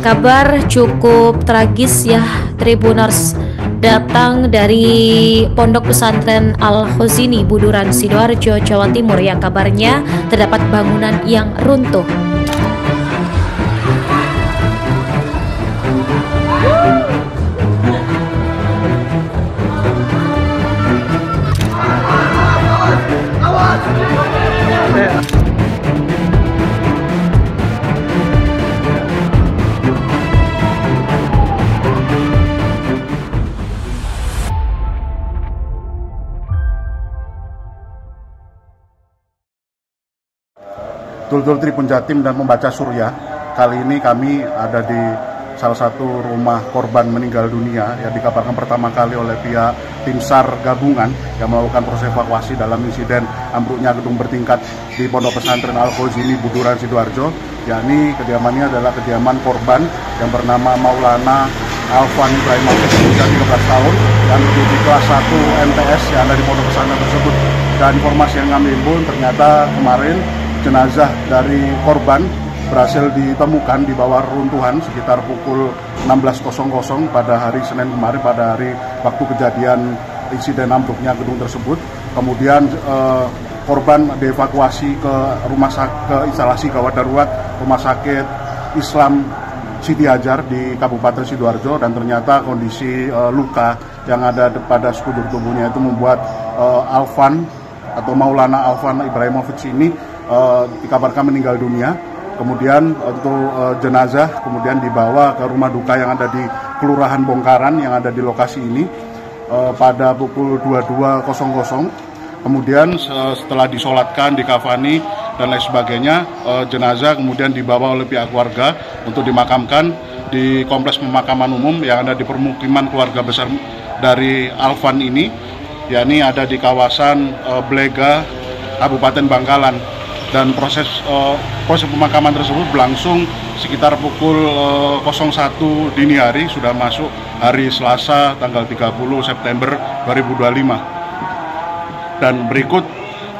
Kabar cukup tragis ya Tribuners, datang dari Pondok Pesantren Al-Khozini Buduran Sidoarjo, Jawa Timur yang kabarnya terdapat bangunan yang runtuh. Dul Tribun Jatim dan Membaca Surya. Kali ini kami ada di salah satu rumah korban meninggal dunia yang dikabarkan pertama kali oleh pihak tim SAR gabungan yang melakukan proses evakuasi dalam insiden ambruknya gedung bertingkat di Pondok Pesantren Al-Khozini Buduran Sidoarjo. Yakni kediamannya adalah kediaman korban yang bernama Maulana Alfan Ibrahim berusia 13 tahun dan duduk di kelas 1 MTS yang ada di Pondok Pesantren tersebut. Dan informasi yang kami himpun, ternyata kemarin jenazah dari korban berhasil ditemukan di bawah runtuhan sekitar pukul 16.00 pada hari Senin kemarin, pada hari waktu kejadian insiden ambruknya gedung tersebut. Kemudian korban dievakuasi ke instalasi gawat darurat Rumah Sakit Islam Siti Hajar di Kabupaten Sidoarjo, dan ternyata kondisi luka yang ada pada sekujur tubuhnya itu membuat Alfan atau Maulana Alfan Ibrahimovic ini dikabarkan meninggal dunia. Kemudian untuk jenazah kemudian dibawa ke rumah duka yang ada di Kelurahan Bongkaran yang ada di lokasi ini pada pukul 22.00. Kemudian setelah disolatkan, dikafani dan lain sebagainya, jenazah kemudian dibawa oleh pihak keluarga untuk dimakamkan di kompleks pemakaman umum yang ada di permukiman keluarga besar dari Alfan ini, yakni ada di kawasan Blega, Kabupaten Bangkalan. Dan proses pemakaman tersebut berlangsung sekitar pukul 01 dini hari, sudah masuk hari Selasa tanggal 30 September 2025. Dan berikut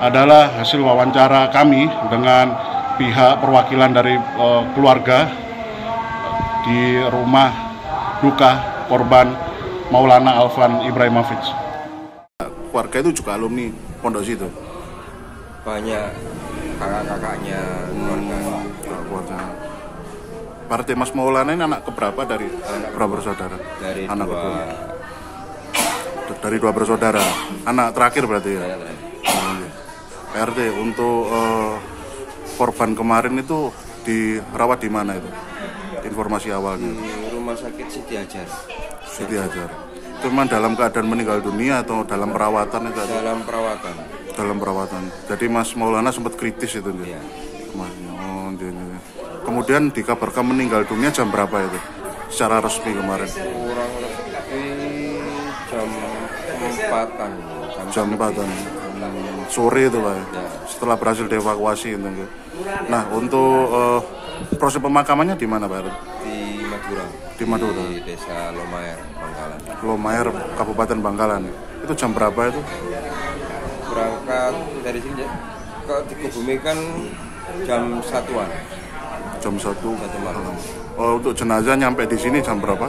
adalah hasil wawancara kami dengan pihak perwakilan dari keluarga di rumah duka korban Maulana Alfan Ibrahimovic. Keluarga itu juga alumni pondok situ? Banyak kakak-kakaknya keluarga. Berarti Mas Maulana ini anak keberapa dari berapa bersaudara? Dari anak dari dua bersaudara. Anak terakhir berarti ya? PRT, untuk korban kemarin itu dirawat di mana itu? Informasi awalnya? Di Rumah Sakit Siti Hajar. Siti Hajar. Itu memang dalam keadaan meninggal dunia atau dalam perawatan itu? Dalam perawatan. Dalam perawatan. Jadi Mas Maulana sempat kritis itu dia. Iya. Kemudian dikabarkan meninggal dunia jam berapa itu? Secara resmi kemarin? Kurang lebih jam 4-an. Jam 4-an. Sore itu Pak. Ya. Setelah berhasil dievakuasi itu. Nah, untuk proses pemakamannya di mana Pak? Di Madura. Di Madura. Di Desa Lomayer, Bangkalan. Lomayer, Kabupaten Bangkalan. Itu jam berapa itu? Berangkat dari sini ke Dikebumikan jam 1-an. Jam 1 malam. Oh, untuk jenazah nyampe di sini jam berapa?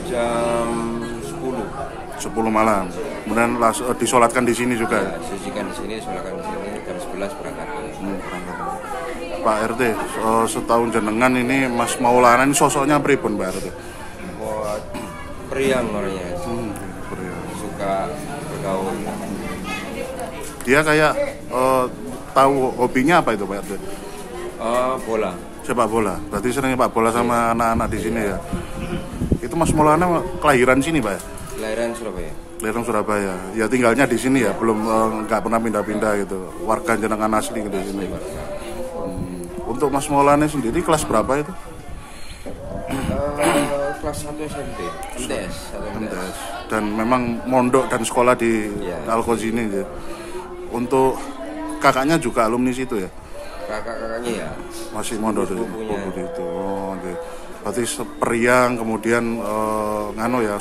Jam 10 malam. Kemudian disolatkan di sini juga. Ya, sucikan di sini, disolatkan di sini, jam 11 berangkat. Pak RT, setahun jenengan ini Mas Maulana ini sosoknya pripun Pak RT? Buat periang orangnya. Periang. Suka bergaul. Dia kayak tahu hobinya apa itu Pak RT? Bola. Sepak bola. Berarti sering sepak bola sama anak-anak di sini ya. Itu Mas Maulana kelahiran sini Pak ya? Kelahiran Surabaya. Kelahiran Surabaya. Ya tinggalnya di sini ya, belum nggak pernah pindah-pindah gitu. Warga jenengan asli gitu di sini. Untuk Mas Maulana sendiri kelas berapa itu? Kelas 1 SMP. MTS. Dan memang mondok dan sekolah di Al-Khozini ya. Untuk kakaknya juga alumni situ ya? Kakak-kakaknya ya. Masih mondok di situ. Oh, okay. Berarti periang kemudian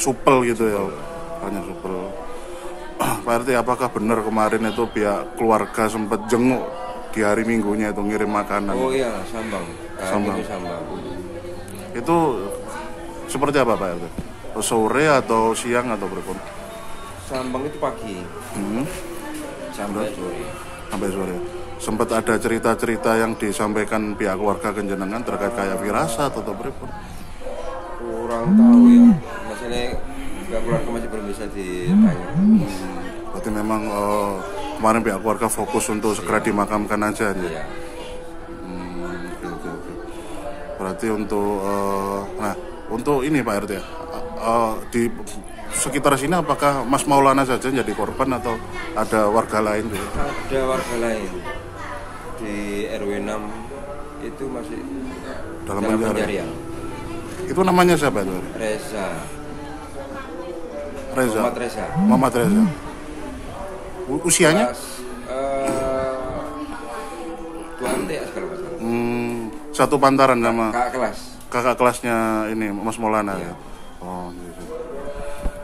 supel gitu ya. Banyak supel. Pak RT, apakah benar kemarin itu pihak keluarga sempat jenguk di hari Minggunya itu ngirim makanan? Oh iya, Sambang. Sambang. Itu seperti apa Pak RT? Sore atau siang atau berapa? Sambang itu pagi. Sampai sore. Sampai sore. Sempat ada cerita-cerita yang disampaikan pihak keluarga kenjenengan terkait kayak firasat atau berapa? Kurang tahu ya. Masalahnya pihak keluarga masih belum bisa ditanya. Berarti memang kemarin pihak keluarga fokus untuk segera dimakamkan aja nih. Iya. Oke. Berarti untuk ini Pak RT ya, di sekitar sini apakah Mas Maulana saja jadi korban atau ada warga lain juga? Ada warga lain di RW 6 itu masih dalam pencarian. Itu namanya siapa itu? Reza. Muhammad Reza. Usianya? Tuan deh segala macam. Satu pantaran sama Kakak kelasnya ini Mas Maulana ya. Oh, gitu.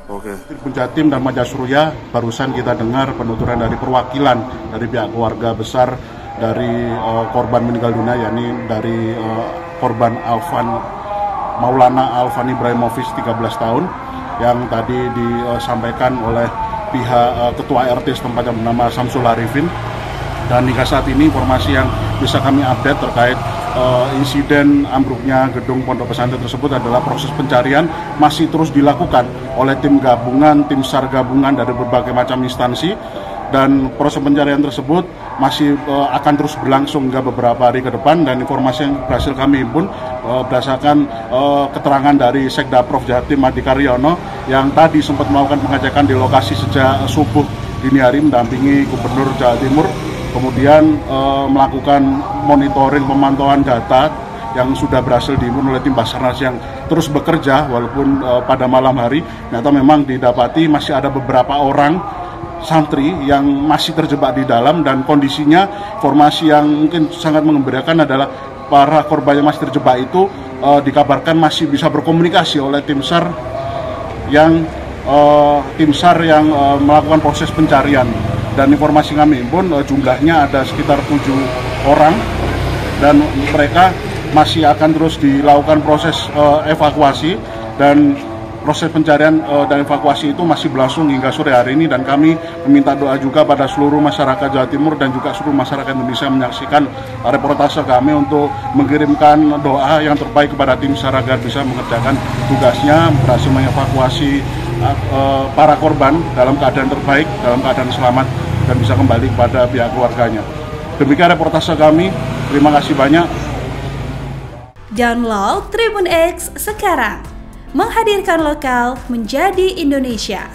Oke. Tribun Jatim dan Majasurya barusan kita dengar penuturan dari perwakilan dari pihak keluarga besar dari korban meninggal dunia, yakni dari korban Maulana Alvan Ibrahimovic 13 tahun yang tadi disampaikan oleh pihak ketua RT setempat yang bernama Samsul Arifin. Dan hingga saat ini informasi yang bisa kami update terkait insiden ambruknya gedung pondok pesantren tersebut adalah proses pencarian masih terus dilakukan oleh tim gabungan, tim SAR gabungan dari berbagai macam instansi, dan proses pencarian tersebut masih akan terus berlangsung hingga beberapa hari ke depan. Dan informasi yang berhasil kami himpun berdasarkan keterangan dari Sekda Prof Jatim Adi Karyono yang tadi sempat melakukan pengecekan di lokasi sejak subuh dini hari mendampingi Gubernur Jawa Timur, kemudian melakukan monitoring pemantauan data yang sudah berhasil dihimpun oleh tim Basarnas yang terus bekerja walaupun pada malam hari. Ternyata memang didapati masih ada beberapa orang santri yang masih terjebak di dalam, dan kondisinya informasi yang mungkin sangat mengembirakan adalah para korban yang masih terjebak itu dikabarkan masih bisa berkomunikasi oleh tim SAR yang melakukan proses pencarian. Dan informasi kami pun jumlahnya ada sekitar 7 orang, dan mereka masih akan terus dilakukan proses evakuasi, dan proses pencarian dan evakuasi itu masih berlangsung hingga sore hari ini. Dan kami meminta doa juga pada seluruh masyarakat Jawa Timur dan juga seluruh masyarakat Indonesia menyaksikan reportase kami untuk mengirimkan doa yang terbaik kepada tim SAR agar bisa mengerjakan tugasnya, berhasil mengevakuasi para korban dalam keadaan terbaik, dalam keadaan selamat, dan bisa kembali kepada pihak keluarganya. Demikian reportase kami, terima kasih banyak. Download Tribun X sekarang, menghadirkan lokal menjadi Indonesia.